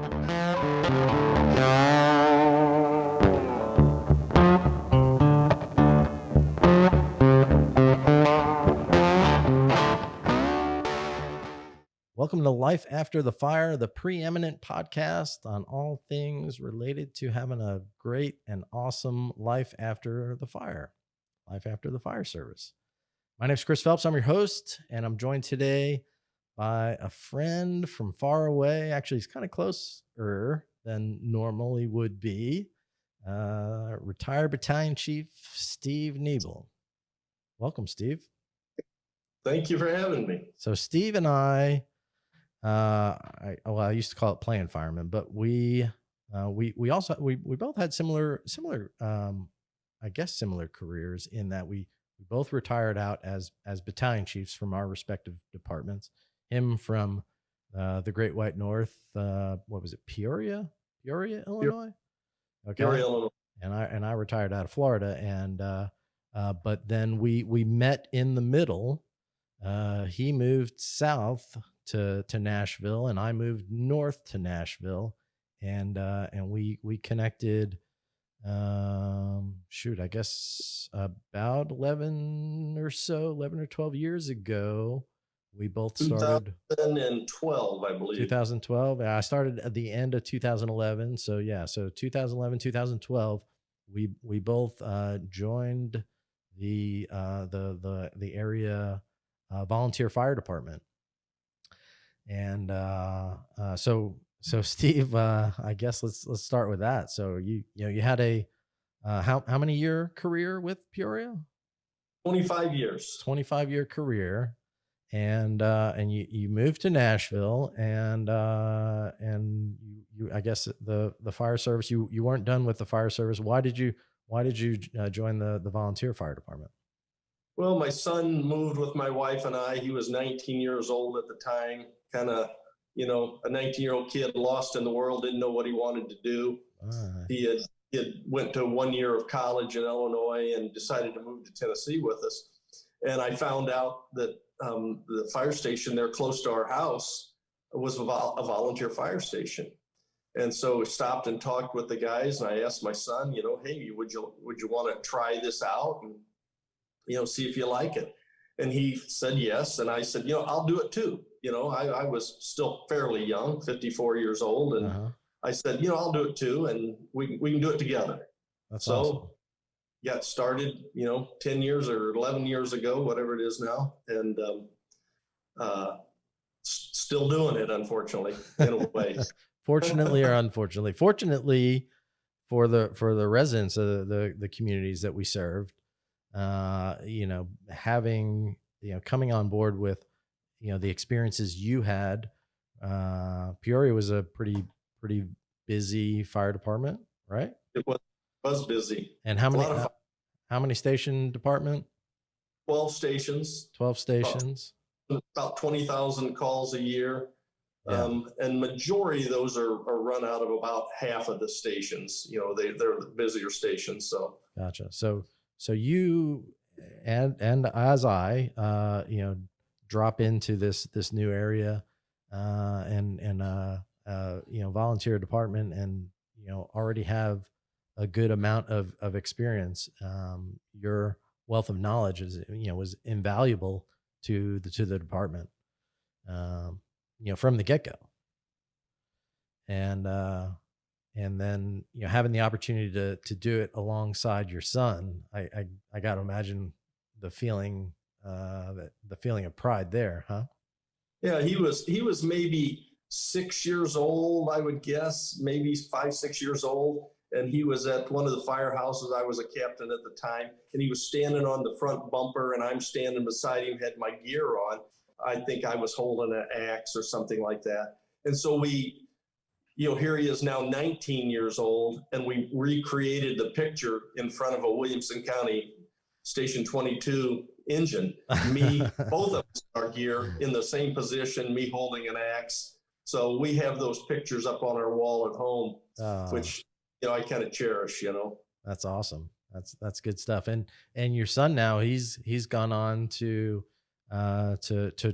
Welcome to Life After the Fire, the preeminent podcast on all things related to having a great and awesome life after the fire, life after the fire service. My name is Chris Phelps. I'm your host, and I'm joined today by a friend from far away. Actually, he's kind of closer than normally would be. Retired Battalion Chief Steve Neible. Welcome, Steve. Thank you for having me. So Steve and I used to call it playing firemen, but we both had similar careers in that we both retired out as battalion chiefs from our respective departments. Him from the Great White North, what was it, Peoria, Illinois? Okay. Peoria, Illinois. And I retired out of Florida, and but then we met in the middle. He moved south to Nashville, and I moved north to Nashville, and we connected. I guess about 11 or 12 years ago. We both started 2012, I believe. 2012. I started at the end of 2011. So 2011, 2012, we both joined the area volunteer fire department. And so Steve, I guess let's start with that. So you had a how many year career with Peoria? 25 years. 25-year career, and you moved to Nashville, and you I guess the fire service, you weren't done with the fire service. Why did you join the volunteer fire department? Well, my son moved with my wife and I. He was 19 years old at the time, kind of, a 19-year-old kid lost in the world, didn't know what he wanted to do. He went to 1 year of college in Illinois and decided to move to Tennessee with us. And I found out that the fire station there close to our house was a volunteer fire station. And so we stopped and talked with the guys, and I asked my son, hey, would you want to try this out and see if you like it? And he said yes. And I said, I'll do it too. I was still fairly young, 54 years old. And I said, I'll do it too. And we can do it together. That's awesome. Got started, 10 years or 11 years ago, whatever it is now. And still doing it, unfortunately, in a way. Fortunately or unfortunately. Fortunately for the residents of the communities that we served, having, coming on board with, the experiences you had. Peoria was a pretty busy fire department, right? It was busy. And how many station department? 12 stations. 12 stations. About 20,000 calls a year. Yeah. And majority of those are run out of about half of the stations. They're the busier stations. So gotcha. So you and as I drop into this new area and volunteer department, and already have a good amount of experience. Your wealth of knowledge was invaluable to the department. From the get-go, and then having the opportunity to do it alongside your son, I got to imagine the feeling of pride there, huh? Yeah, he was maybe 6 years old, I would guess, maybe 5, 6 years old, and he was at one of the firehouses. I was a captain at the time, and he was standing on the front bumper, and I'm standing beside him, had my gear on. I think I was holding an axe or something like that. And so here he is now 19 years old, and we recreated the picture in front of a Williamson County Station 22 engine. Me, both of us in our gear in the same position, me holding an axe. So we have those pictures up on our wall at home, which, I kind of cherish, That's awesome. That's good stuff. And your son now, he's gone on to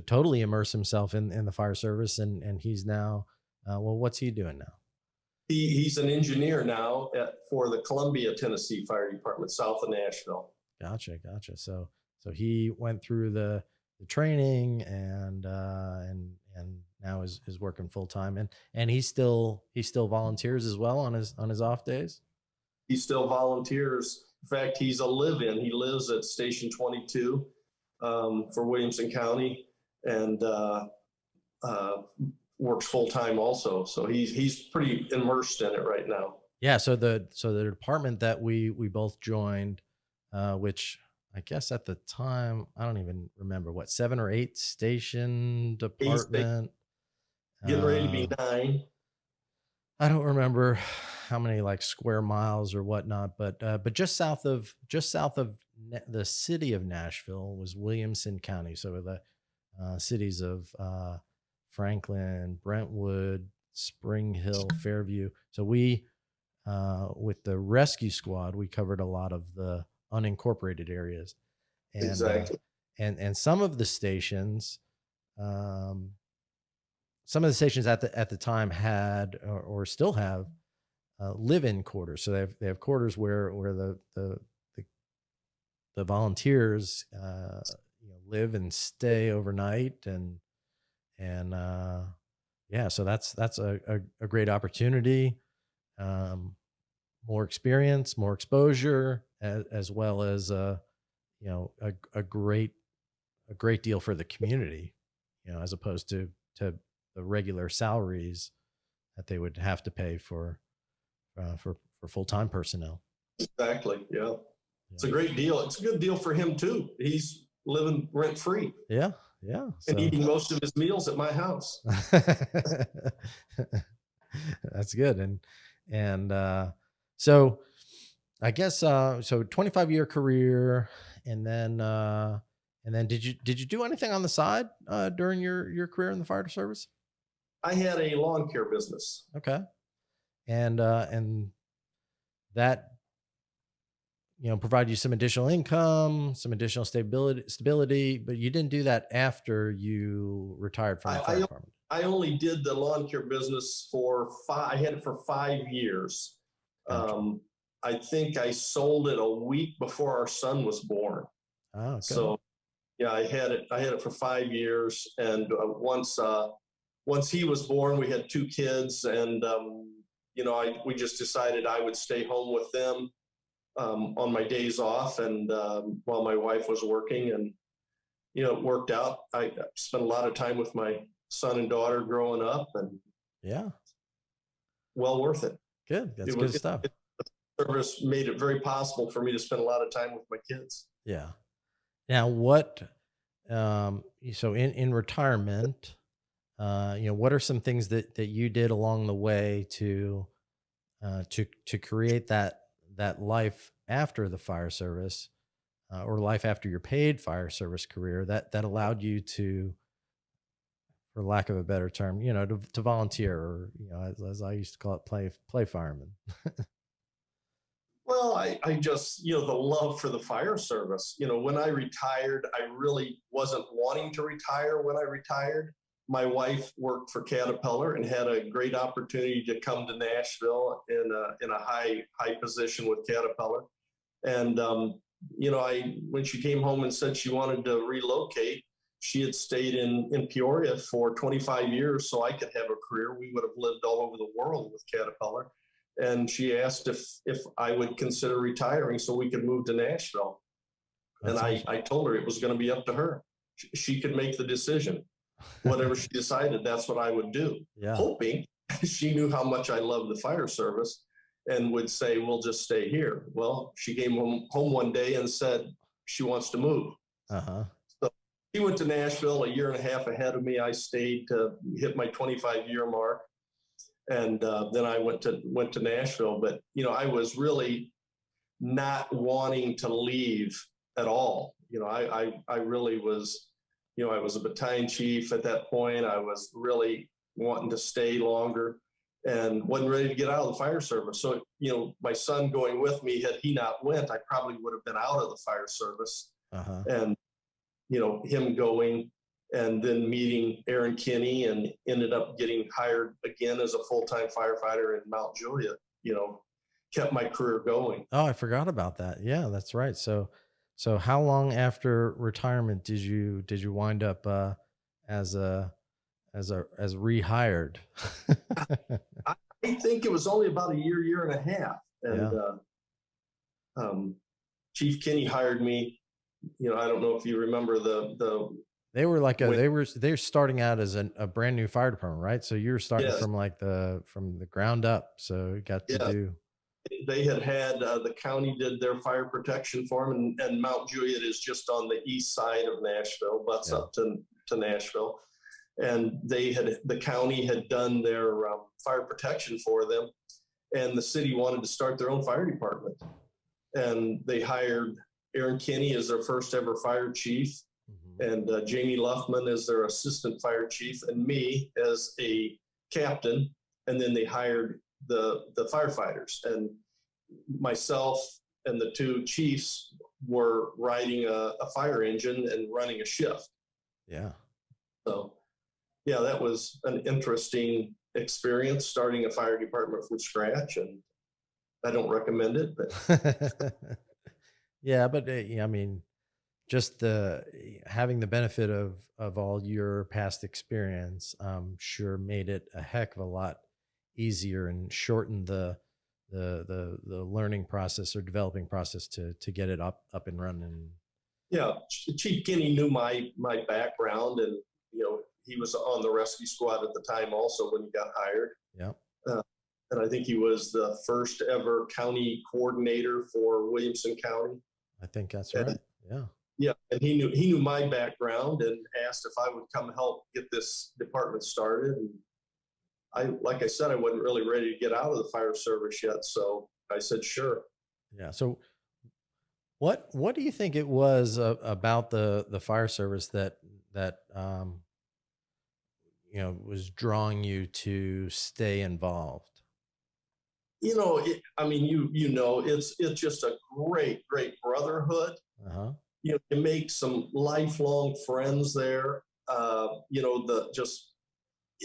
totally immerse himself in the fire service, and he's now what's he doing now? He's an engineer now for the Columbia, Tennessee Fire Department, south of Nashville. Gotcha. So he went through the training and now is working full time, and he still volunteers as well on his off days. He still volunteers. In fact, he's a live-in. He lives at Station 22 for Williamson County, and works full time also. So he's pretty immersed in it right now. Yeah. So the department that we both joined, which I guess at the time, I don't even remember, what, 7 or 8 station department. Getting ready to be 9. I don't remember how many like square miles or whatnot, but just south of the city of Nashville was Williamson County. So the cities of Franklin, Brentwood, Spring Hill, Fairview. So we, with the rescue squad, we covered a lot of the unincorporated areas, and exactly. And some of the stations, at the time had or still have live-in quarters. So they have quarters where the volunteers live and stay overnight, and yeah, so that's a great opportunity. More experience, more exposure, as well as a great deal for the community, as opposed to the regular salaries that they would have to pay for full-time personnel. Exactly. Yeah. It's a great deal. It's a good deal for him too. He's living rent free. Yeah. And eating most of his meals at my house. That's good. And so I guess, so 25-year career, and then did you do anything on the side during your career in the fire service? I had a lawn care business. Okay. And that, provide you some additional income, some additional stability, but you didn't do that after you retired from the fire department. I only did the lawn care business I had it for 5 years. Gotcha. I think I sold it a week before our son was born. Oh, okay. So yeah, I had it for 5 years. And once he was born, we had 2 kids, and we just decided I would stay home with them on my days off, and while my wife was working, and it worked out. I spent a lot of time with my son and daughter growing up, and yeah, well worth it. Good. That's good stuff. The service made it very possible for me to spend a lot of time with my kids. Yeah. Now, what? So in retirement, what are some things that you did along the way to create that life after the fire service, or life after your paid fire service career that allowed you to, for lack of a better term, to volunteer, or, as I used to call it, play fireman? Well, I just, the love for the fire service. When I retired, I really wasn't wanting to retire when I retired. My wife worked for Caterpillar and had a great opportunity to come to Nashville in a high position with Caterpillar. And, when she came home and said she wanted to relocate, she had stayed in Peoria for 25 years so I could have a career. We would have lived all over the world with Caterpillar. And she asked if I would consider retiring so we could move to Nashville. That's and awesome. I told her it was going to be up to her. She could make the decision. Whatever she decided, that's what I would do. Yeah. Hoping she knew how much I loved the fire service and would say, we'll just stay here. Well, she came home one day and said she wants to move. Uh-huh. So she went to Nashville a year and a half ahead of me. I stayed to hit my 25-year mark. And then I went to Nashville. But, I was really not wanting to leave at all. I really was, I was a battalion chief at that point. I was really wanting to stay longer and wasn't ready to get out of the fire service. So, my son going with me, had he not went, I probably would have been out of the fire service. Uh-huh. And, him going and then meeting Aaron Kinney, and ended up getting hired again as a full-time firefighter in Mount Juliet, kept my career going. Oh, I forgot about that. Yeah, that's right. So how long after retirement did you wind up as rehired? I think it was only about a year and a half. And Chief Kinney hired me. I don't know if you remember they were like they're starting out as a brand new fire department, right? So you're starting yes. from the ground up. So you got to do. They had the county did their fire protection for them, and Mount Juliet is just on the east side of Nashville, butts up to Nashville. And the county had done their fire protection for them, and the city wanted to start their own fire department. And they hired Aaron Kinney as their first ever fire chief, and Jamie Luffman as their assistant fire chief, and me as a captain. And then they hired the firefighters, and myself and the two chiefs were riding a fire engine and running a shift. Yeah. So, yeah, that was an interesting experience, starting a fire department from scratch, and I don't recommend it, but yeah, but I mean, just having the benefit of all your past experience, sure made it a heck of a lot easier and shortened the learning process or developing process to get it up and running. Yeah, Chief Kinney knew my background, and he was on the rescue squad at the time also when he got hired. Yeah. And I think he was the first ever county coordinator for Williamson County. I think that's right. Yeah. Yeah, and he knew my background and asked if I would come help get this department started. And like I said, I wasn't really ready to get out of the fire service yet, so I said sure. Yeah. So what do you think it was about the fire service that was drawing you to stay involved? It's just a great brotherhood. You make some lifelong friends there.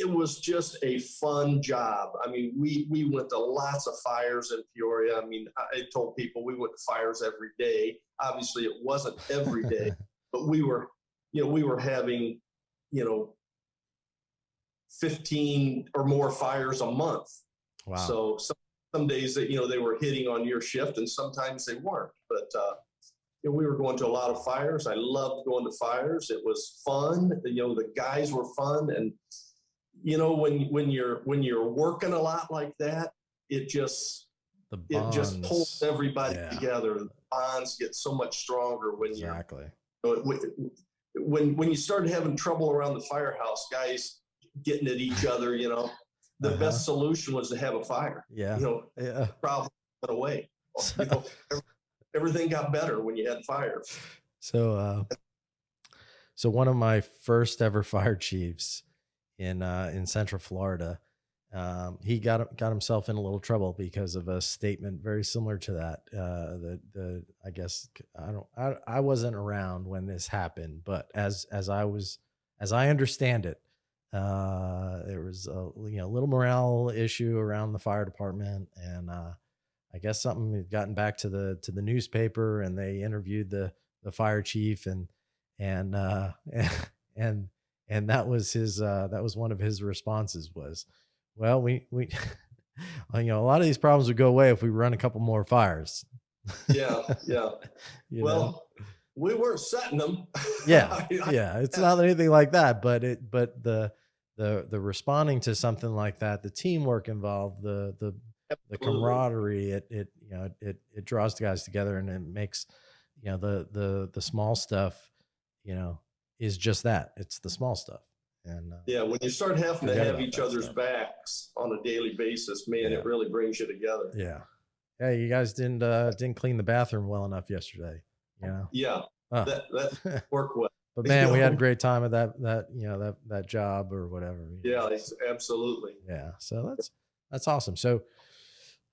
It was just a fun job. I mean, we went to lots of fires in Peoria. I mean, I told people we went to fires every day. Obviously, it wasn't every day, but we were having, 15 or more fires a month. Wow. So some days that, they were hitting on your shift, and sometimes they weren't. But we were going to a lot of fires. I loved going to fires. It was fun. The guys were fun, and when you're working a lot like that, it just pulls everybody together. The bonds get so much stronger when when you started having trouble around the firehouse, guys getting at each other. The best solution was to have a fire. Yeah. Problem went away. Everything got better when you had fires. So one of my first ever fire chiefs in Central Florida, he got himself in a little trouble because of a statement very similar to that. I guess I wasn't around when this happened, but as I understand it, there was a little morale issue around the fire department, and I guess something had gotten back to the newspaper, and they interviewed the fire chief, and that was one of his responses was, well, we a lot of these problems would go away if we run a couple more fires. Yeah. We weren't setting them. Yeah. It's not anything like that, but the responding to something like that, the teamwork involved, the camaraderie, it draws the guys together, and it makes, the small stuff, is just that. It's the small stuff. And when you start having to have each other's backs on a daily basis, man, it really brings you together. Yeah. Hey, you guys didn't clean the bathroom well enough yesterday. Yeah. That worked well. But man, we had a great time at that job or whatever. Yeah, absolutely. Yeah. So that's awesome. So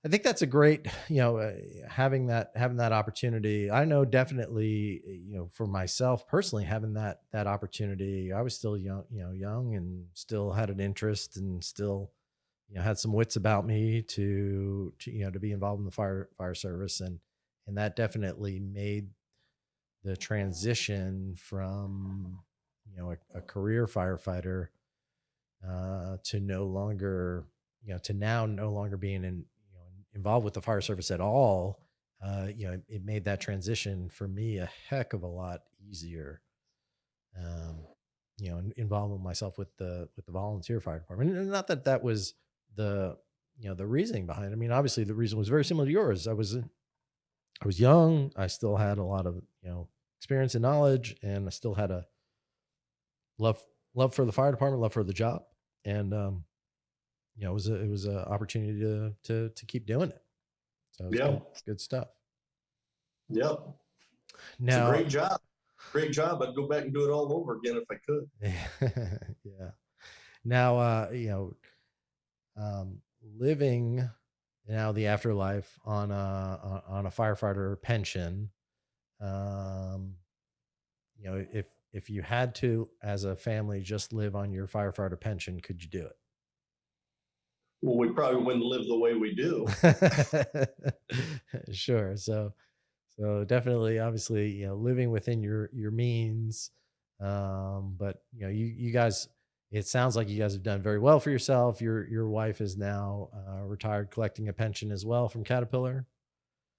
I think that's a great, having that opportunity. I know definitely, for myself personally, having that opportunity. I was still young and still had an interest and still, had some wits about me to be involved in the fire service, and that definitely made the transition from, a career firefighter to no longer, to now no longer being involved with the fire service at all. It made that transition for me a heck of a lot easier. Um, involving myself with the volunteer fire department, and not that that was the the reasoning behind it. I mean, obviously the reason was very similar to yours. I was young. I still had a lot of experience and knowledge, and I still had a love for the fire department, love for the job, and it was a opportunity to keep doing it. So it's Yeah. good stuff. Yeah. It's a Now, great job. Great job. I'd go back and do it all over again if I could. yeah. Now, living now the afterlife on a firefighter pension. If you had to, as a family, just live on your firefighter pension, could you do it? Well, we probably wouldn't live the way we do. Sure. So definitely, obviously, living within your means. But you guys, it sounds like you guys have done very well for yourself. Your wife is now retired, collecting a pension as well from Caterpillar.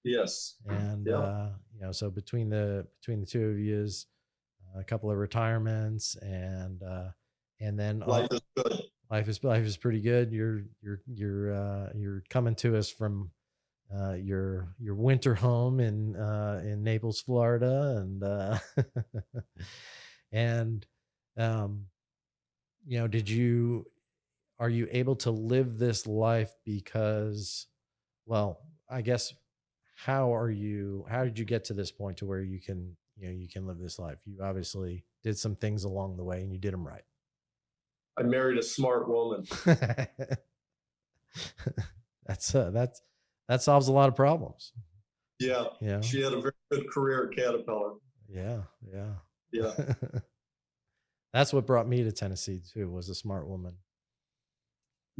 Yes. And Yeah. so between the two of you is a couple of retirements, and then Life is good. life is pretty good. You're coming to us from your winter home in Naples, Florida, and um, are you able to live this life because, well, I guess, how did you get to this point to where you can live this life? You obviously did some things along the way and you did them right. I married a smart woman. That solves a lot of problems. Yeah. Yeah. She had a very good career at Caterpillar. Yeah. Yeah. Yeah. That's what brought me to Tennessee too, was a smart woman.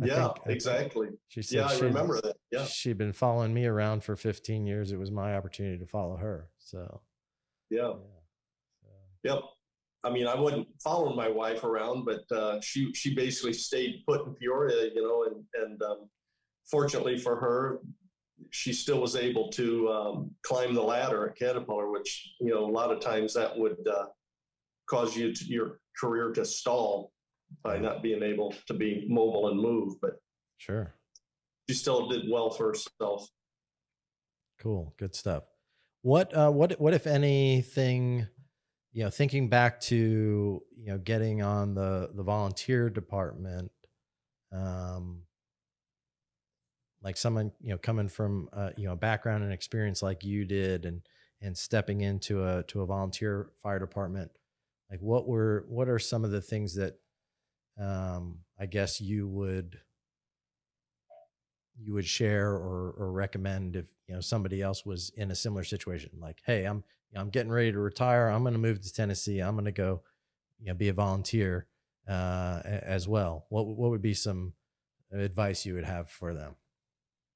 Yeah, exactly. She said, Yeah, I remember that. Yeah. she'd been following me around for 15 years. It was my opportunity to follow her. So, Yeah. yeah. Yep. I mean, I wasn't following my wife around, but she basically stayed put in Peoria, and fortunately for her, she still was able to climb the ladder at Caterpillar, which a lot of times that would cause your career to stall by not being able to be mobile and move. But Sure. she still did well for herself. Cool. Good stuff. What if anything, thinking back to, getting on the volunteer department, um, like someone, coming from, a background and experience like you did, and stepping into a volunteer fire department, like what are some of the things that, I guess you would share or recommend if somebody else was in a similar situation, like, hey, I'm getting ready to retire, I'm going to move to Tennessee, I'm going to go be a volunteer as well. What would be some advice you would have for them?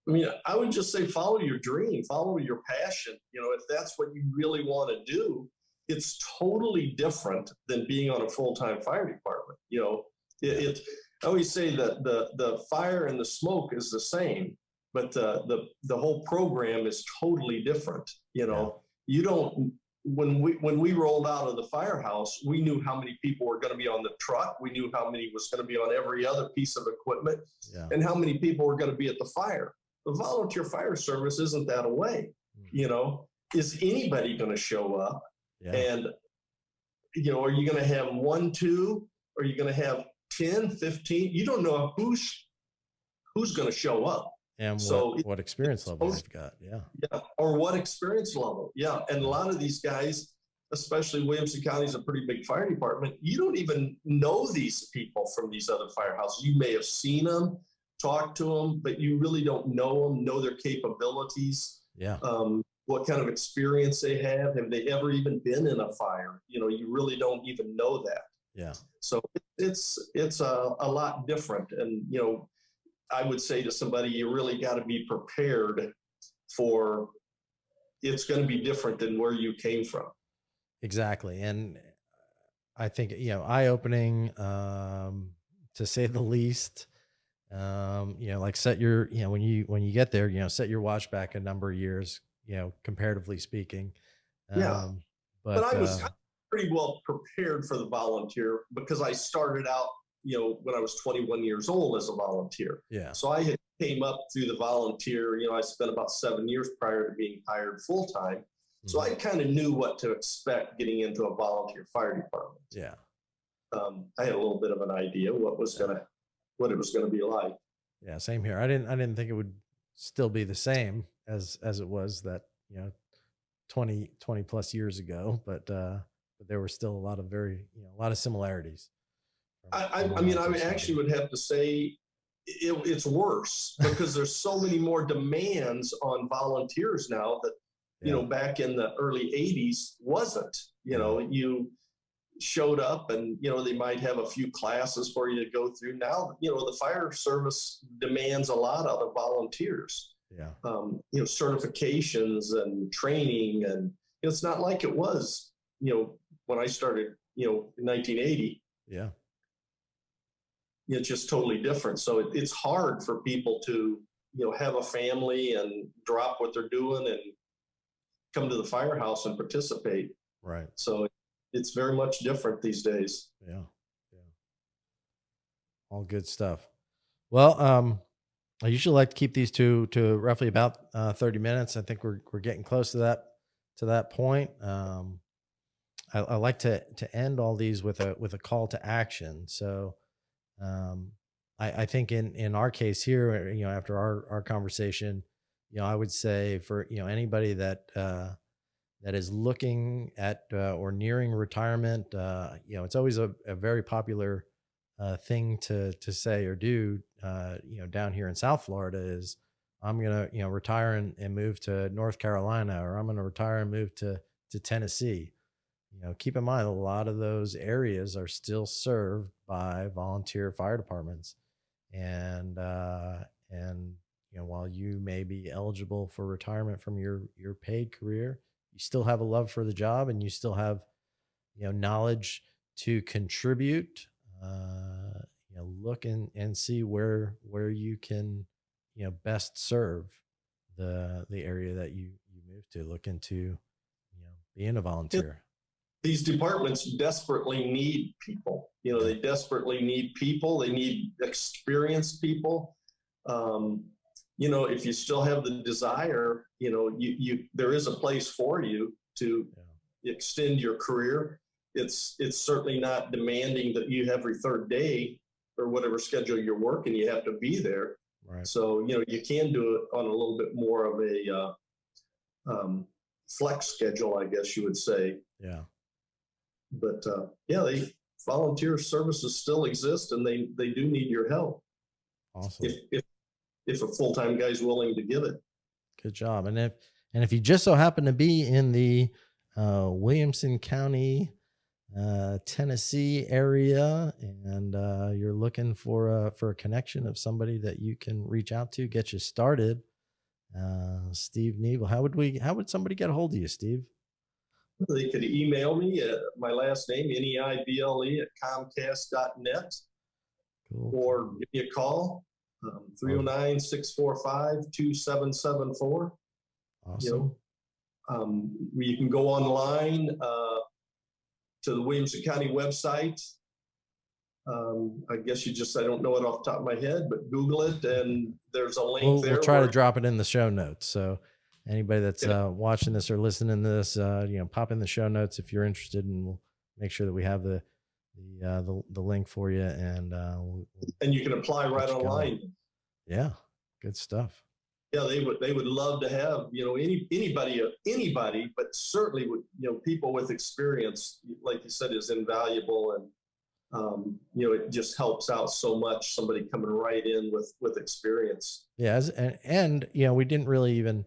I mean, I would just say follow your dream, follow your passion. If that's what you really want to do, it's totally different than being on a full-time fire department. I always say that the fire and the smoke is the same, but the whole program is totally different. You don't. When we rolled out of the firehouse, we knew how many people were going to be on the truck. We knew how many was going to be on every other piece of equipment, and how many people were going to be at the fire. The volunteer fire service isn't that away. Is anybody going to show up? Yeah. And are you going to have 1, 2? Are you going to have 10, 15? You don't know who's going to show up. And what experience level they've got. Yeah. Or what experience level. Yeah. And a lot of these guys, especially Williamson County is a pretty big fire department. You don't even know these people from these other firehouses. You may have seen them talk to them, but you really don't know their capabilities. Yeah. What kind of experience they have they ever even been in a fire? You really don't even know that. Yeah. So it's a lot different. And, I would say to somebody, you really got to be prepared for it's going to be different than where you came from. Exactly. And I think, eye-opening, to say the least. Like set your, when you get there, set your watch back a number of years, comparatively speaking. Yeah. But I was pretty well prepared for the volunteer because I started out, when I was 21 years old as a volunteer. Yeah. So I had came up through the volunteer, I spent about 7 years prior to being hired full time. Mm-hmm. So I kind of knew what to expect getting into a volunteer fire department. Yeah. I had a little bit of an idea what it was going to be like. Yeah. Same here. I didn't think it would still be the same as it was that, 20 plus years ago, but there were still a lot of similarities. I mean, I actually would have to say it's worse because there's so many more demands on volunteers now that, back in the early 80s wasn't. You showed up and, they might have a few classes for you to go through. Now, the fire service demands a lot out of volunteers. Yeah. Certifications and training, and it's not like it was, when I started, in 1980. Yeah. It's just totally different. So it's hard for people to, have a family and drop what they're doing and come to the firehouse and participate. Right. So it's very much different these days. Yeah. Yeah. All good stuff. Well, I usually like to keep these to roughly about 30 minutes. I think we're getting close to that point. I like to end all these with a call to action. So I think in our case here, after our conversation, I would say for anybody that is looking at or nearing retirement, it's always a very popular thing to say or do, down here in South Florida is I'm going to, retire and move to North Carolina, or I'm going to retire and move to Tennessee. Keep in mind, a lot of those areas are still served by volunteer fire departments. And while you may be eligible for retirement from your paid career, you still have a love for the job and you still have, knowledge to contribute. Look and see where you can, best serve the area that you move to. Look into, being a volunteer. These departments desperately need people. They desperately need people. They need experienced people. If you still have the desire, there is a place for you to extend your career. It's certainly not demanding that you every third day or whatever schedule you're working, you have to be there. Right. So, you can do it on a little bit more of a flex schedule, I guess you would say. Yeah. But volunteer services still exist, and they do need your help. Awesome. If a full-time guy's willing to give it. Good job. And if you just so happen to be in the Williamson County, Tennessee area, and you're looking for a connection of somebody that you can reach out to, get you started, Steve Neible, how would somebody get a hold of you, Steve? They could email me at my last name, Neible @comcast.net, cool. Or give me a call, 309-645-2774. Awesome. You can go online to the Williamson County website. I guess I don't know it off the top of my head, but Google it, and there's a link there. We'll try to drop it in the show notes. So anybody that's watching this or listening to this, pop in the show notes if you're interested, and we'll make sure that we have the link for you. And you can apply right online. Yeah, good stuff. Yeah, they would love to have anybody, but certainly with people with experience, like you said, is invaluable. And it just helps out so much. Somebody coming right in with experience. Yeah. And we didn't really even,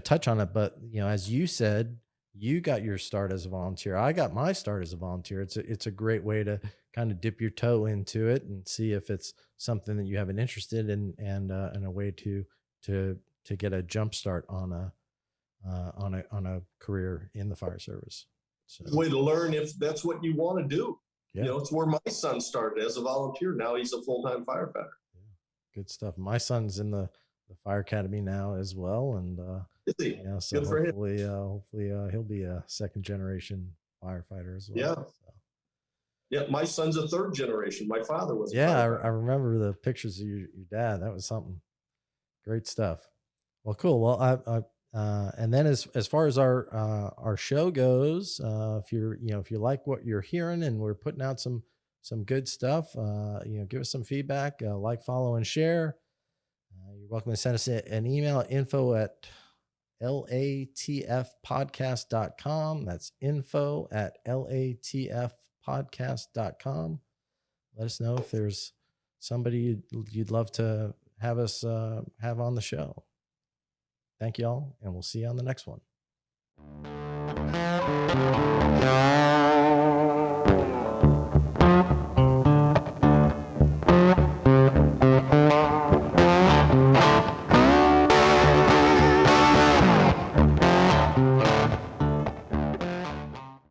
touch on it, but, as you said, you got your start as a volunteer. I got my start as a volunteer. It's a great way to kind of dip your toe into it and see if it's something that you have an interest in, and a way to get a jump start on a career in the fire service. So, way to learn if that's what you want to do. yeah. It's where my son started as a volunteer. Now he's a full-time firefighter. Yeah. Good stuff. My son's in the fire academy now as well, and so good for him. hopefully he'll be a second generation firefighter as well. Yeah. So. Yeah, my son's a third generation. My father was. Yeah, I remember the pictures of your dad. That was something. Great stuff. Well, cool. Well, and then as far as our show goes, if you like what you're hearing and we're putting out some good stuff, give us some feedback, like, follow, and share. You're welcome to send us an email at info@latfpodcast.com. That's info@latfpodcast.com. Let us know if there's somebody you'd love to have us have on the show. Thank you all, and we'll see you on the next one.